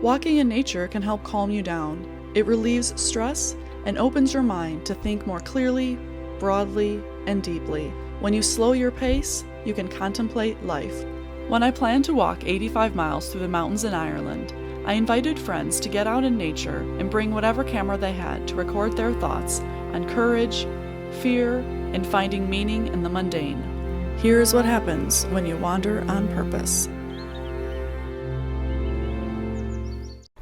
Walking in nature can help calm you down. It relieves stress and opens your mind to think more clearly, broadly, and deeply. When you slow your pace, you can contemplate life. When I planned to walk 85 miles through the mountains in Ireland, I invited friends to get out in nature and bring whatever camera they had to record their thoughts on courage, fear, and finding meaning in the mundane. Here's what happens when you wander on purpose.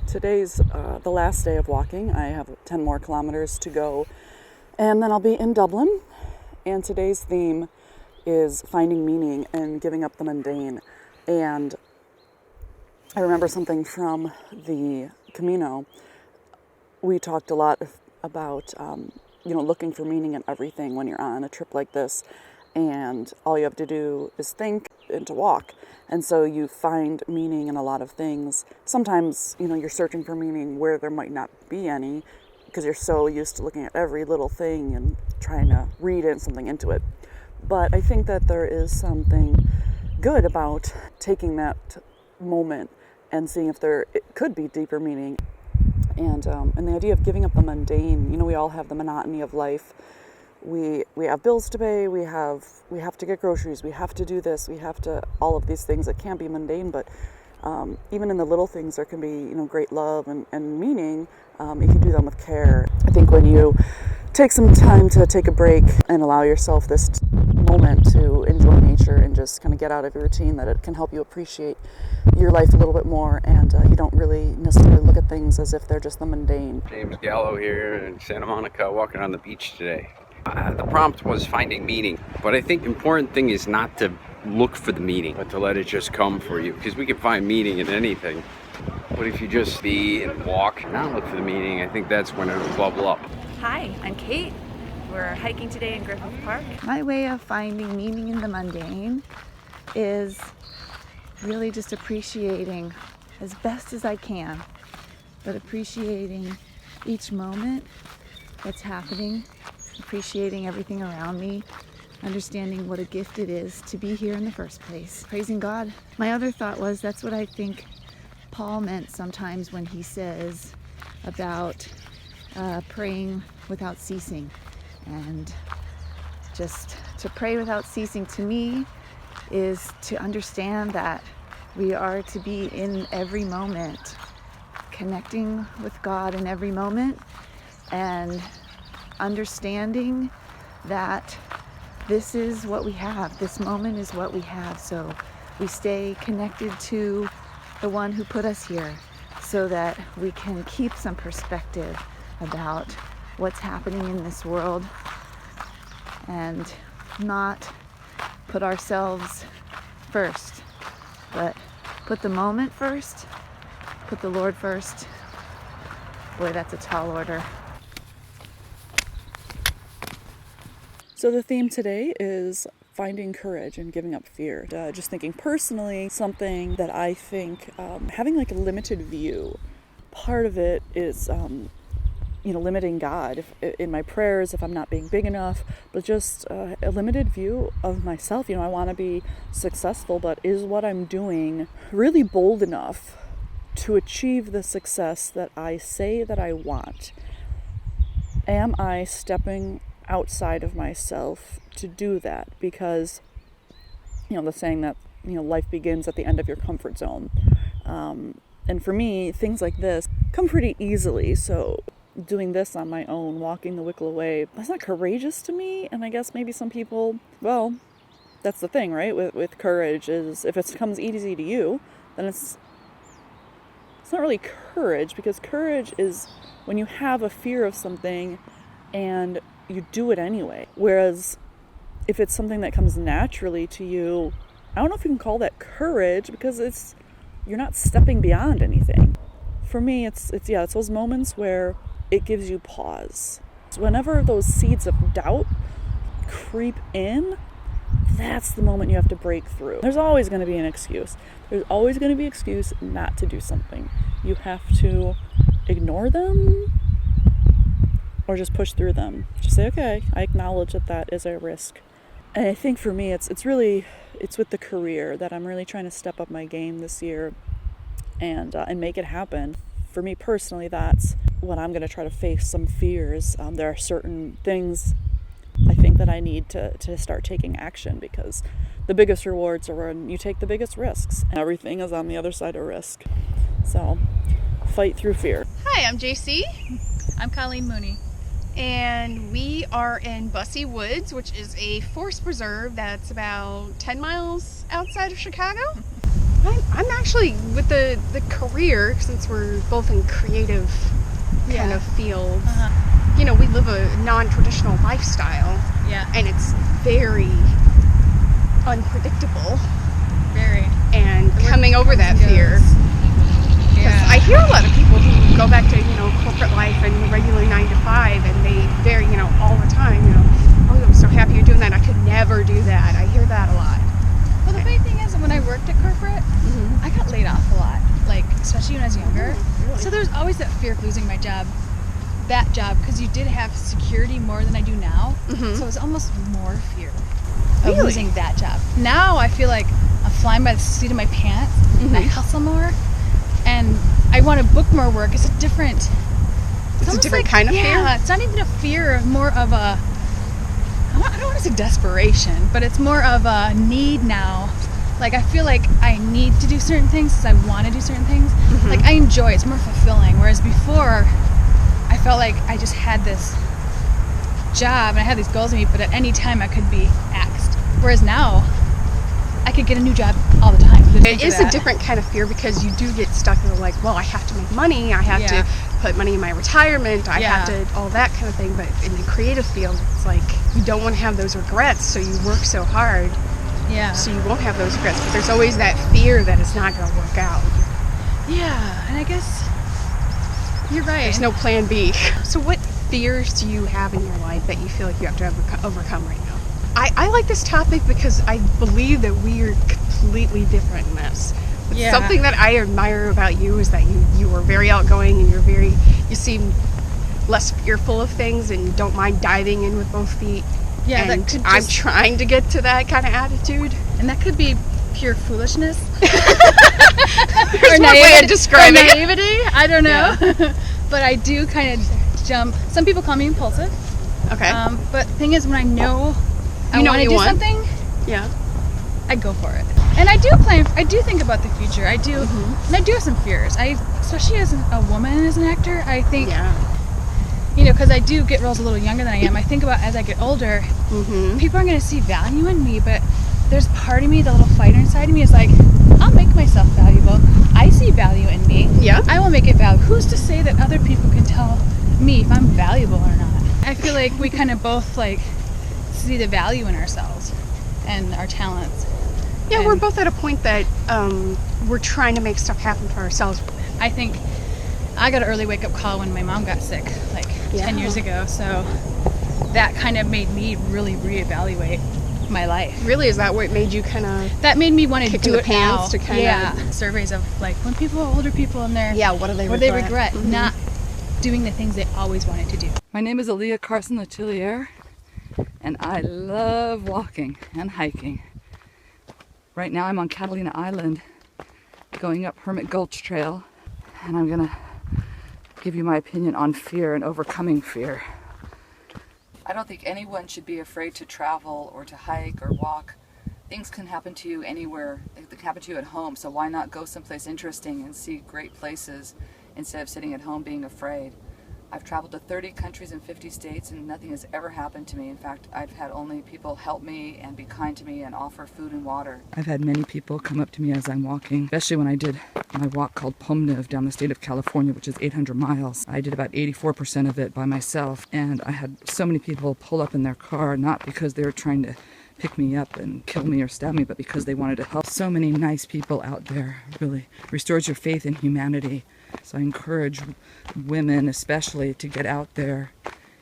Today's the last day of walking. I have 10 more kilometers to go, and then I'll be in Dublin. And today's theme is finding meaning and giving up the mundane. And I remember something from the Camino. We talked a lot about, looking for meaning in everything when you're on a trip like this. And all you have to do is think and to walk. And so you find meaning in a lot of things. Sometimes, you're searching for meaning where there might not be any because you're so used to looking at every little thing and trying to read something into it. But I think that there is something good about taking that moment and seeing if it could be deeper meaning. And the idea of giving up the mundane. We all have the monotony of life. We have bills to pay, we have to get groceries, we have to do this, we have to, all of these things that can be mundane, but even in the little things there can be, great love and meaning if you do them with care. I think when you take some time to take a break and allow yourself this moment to enjoy nature and just kind of get out of your routine, that it can help you appreciate your life a little bit more, and you don't really necessarily look at things as if they're just the mundane. James Gallo here in Santa Monica, walking on the beach today. The prompt was finding meaning, but I think the important thing is not to look for the meaning, but to let it just come for you, because we can find meaning in anything. But if you just be and walk and not look for the meaning, I think that's when it'll bubble up. Hi, I'm Kate. We're hiking today in Griffith Park. My way of finding meaning in the mundane is really just appreciating as best as I can, but appreciating each moment that's happening, appreciating everything around me, understanding what a gift it is to be here in the first place, praising God. My other thought was that's what I think Paul meant sometimes when he says about praying without ceasing. And just to pray without ceasing to me is to understand that we are to be in every moment, connecting with God in every moment, and understanding that this is what we have. This moment is what we have. So we stay connected to the one who put us here so that we can keep some perspective about what's happening in this world and not put ourselves first, but put the moment first, put the Lord first. Boy, that's a tall order. So the theme today is finding courage and giving up fear. Just thinking personally, something that I think having like a limited view. Part of it is, limiting God in my prayers if I'm not being big enough, but just a limited view of myself. I want to be successful, but is what I'm doing really bold enough to achieve the success that I say that I want? Am I stepping outside of myself to do that? Because the saying that life begins at the end of your comfort zone, and for me things like this come pretty easily. So doing this on my own, walking the Wicklow Way, that's not courageous to me. And I guess maybe some people, well, that's the thing, right, with courage, is if it comes easy to you, then it's not really courage, because courage is when you have a fear of something and you do it anyway. Whereas if it's something that comes naturally to you, I don't know if you can call that courage, because you're not stepping beyond anything. For me, it's those moments where it gives you pause. So whenever those seeds of doubt creep in, that's the moment you have to break through. There's always going to be an excuse. There's always going to be an excuse not to do something. You have to ignore them or just push through them. Just say, okay, I acknowledge that is a risk. And I think for me, it's with the career that I'm really trying to step up my game this year. and make it happen. For me personally, that's when I'm going to try to face some fears. There are certain things I think that I need to start taking action, because the biggest rewards are when you take the biggest risks. Everything is on the other side of risk. So fight through fear. Hi, I'm JC, I'm Colleen Mooney. and we are in Bussey Woods, which is a forest preserve that's about 10 miles outside of Chicago. I'm actually, with the career, since we're both in creative kind of fields, you know, we live a non-traditional lifestyle, and it's very unpredictable. Very. And coming over that fear. Because I hear a lot of people who go back to, you know, corporate life and regular 9 to 5, and they, they're, you know, all the time, you know, oh, I'm so happy you're doing that. I could never do that. I hear that a lot. Well, the funny thing is, when I worked at corporate, I got laid off a lot, like, especially when I was younger. Really? So there was always that fear of losing my job, that job, because you did have security more than I do now. So it was almost more fear of Really? losing that job. Now I feel like I'm flying by the seat of my pants, and I hustle more, and I want to book more work. It's a different... It's a almost different like, kind of fear? Yeah, it's not even a fear, more of a... I don't want to say desperation, but it's more of a need now. Like, I feel like I need to do certain things because I want to do certain things. Like, I enjoy it. It's more fulfilling. Whereas before, I felt like I just had this job and I had these goals to meet, but at any time I could be axed. Whereas now, I could get a new job all the time. It is a different kind of fear, because you do get stuck in the, like, well, I have to make money, I have to put money in my retirement, I have to, all that kind of thing. But in the creative field, it's like, you don't want to have those regrets, so you work so hard, so you won't have those regrets. But there's always that fear that it's not going to work out. Yeah, and I guess you're right. There's no plan B. So what fears do you have in your life that you feel like you have to overcome right now? I like this topic because I believe that we are completely different in this. Something that I admire about you is that you are very outgoing, and you seem less fearful of things, and you don't mind diving in with both feet. Yeah, and that could I'm trying to get to that kind of attitude. And that could be pure foolishness. There's one way of describing it. Naivety. I don't know. But I do kind of jump. Some people call me impulsive. Okay. But the thing is, when I know I know want to you do want? something, Yeah. I go for it. And I do think about the future. I do, and I do have some fears. Especially as a woman, as an actor, I think, you know, because I do get roles a little younger than I am. I think about, as I get older, people aren't going to see value in me, but there's part of me, the little fighter inside of me is like, I'll make myself valuable. I see value in me. Yeah. I will make it valuable. Who's to say that other people can tell me if I'm valuable or not? I feel like we kind of both, like, see the value in ourselves and our talents. Yeah, we're both at a point that we're trying to make stuff happen for ourselves. I think I got an early wake-up call when my mom got sick, like 10 years ago, so that kind of made me really reevaluate my life. Really, is that what made you kind of... That made me want to kick do in the it pants now. to kinda- Surveys of, like, when people are older people and they're... Yeah, what do they regret? Not doing the things they always wanted to do. My name is Aaliyah Carson Letelier, and I love walking and hiking. Right now I'm on Catalina Island going up Hermit Gulch Trail, and I'm gonna give you my opinion on fear and overcoming fear. I don't think anyone should be afraid to travel or to hike or walk. Things can happen to you anywhere. They can happen to you at home, so why not go someplace interesting and see great places instead of sitting at home being afraid? I've traveled to 30 countries and 50 states, and nothing has ever happened to me. In fact, I've had only people help me and be kind to me and offer food and water. I've had many people come up to me as I'm walking, especially when I did my walk called Pomniv down the state of California, which is 800 miles. I did about 84% of it by myself, and I had so many people pull up in their car, not because they were trying to pick me up and kill me or stab me, but because they wanted to help. So many nice people out there. Really restores your faith in humanity. So I encourage women especially to get out there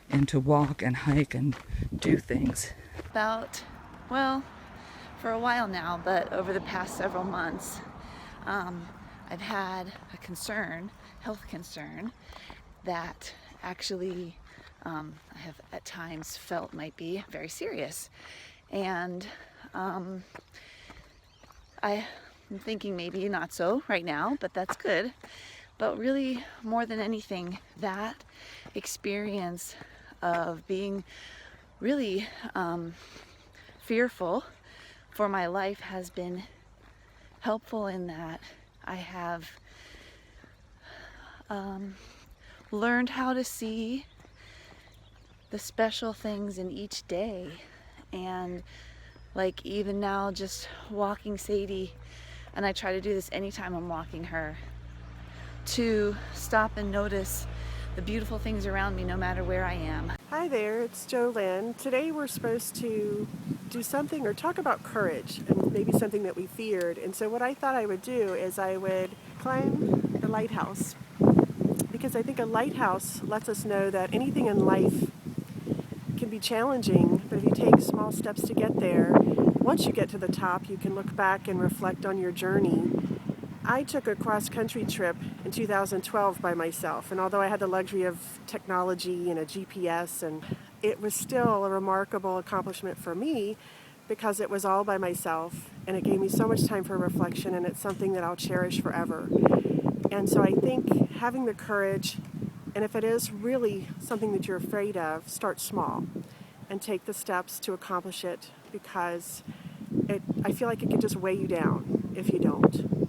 and to walk and hike and do things. For a while now, but over the past several months, I've had a health concern, that actually I have at times felt might be very serious. And I'm thinking maybe not so right now, but that's good. But really, more than anything, that experience of being really fearful for my life has been helpful in that I have learned how to see the special things in each day. And like even now, just walking Sadie, and I try to do this anytime I'm walking her, to stop and notice the beautiful things around me no matter where I am. Hi there, it's JoLynn. Today we're supposed to do something or talk about courage and maybe something that we feared. And so what I thought I would do is I would climb the lighthouse, because I think a lighthouse lets us know that anything in life can be challenging, but if you take small steps to get there, once you get to the top, you can look back and reflect on your journey. I took a cross-country trip in 2012 by myself, and although I had the luxury of technology and a GPS, and it was still a remarkable accomplishment for me because it was all by myself, and it gave me so much time for reflection, and it's something that I'll cherish forever. And so I think having the courage, and if it is really something that you're afraid of, start small and take the steps to accomplish it, because I feel like it can just weigh you down if you don't.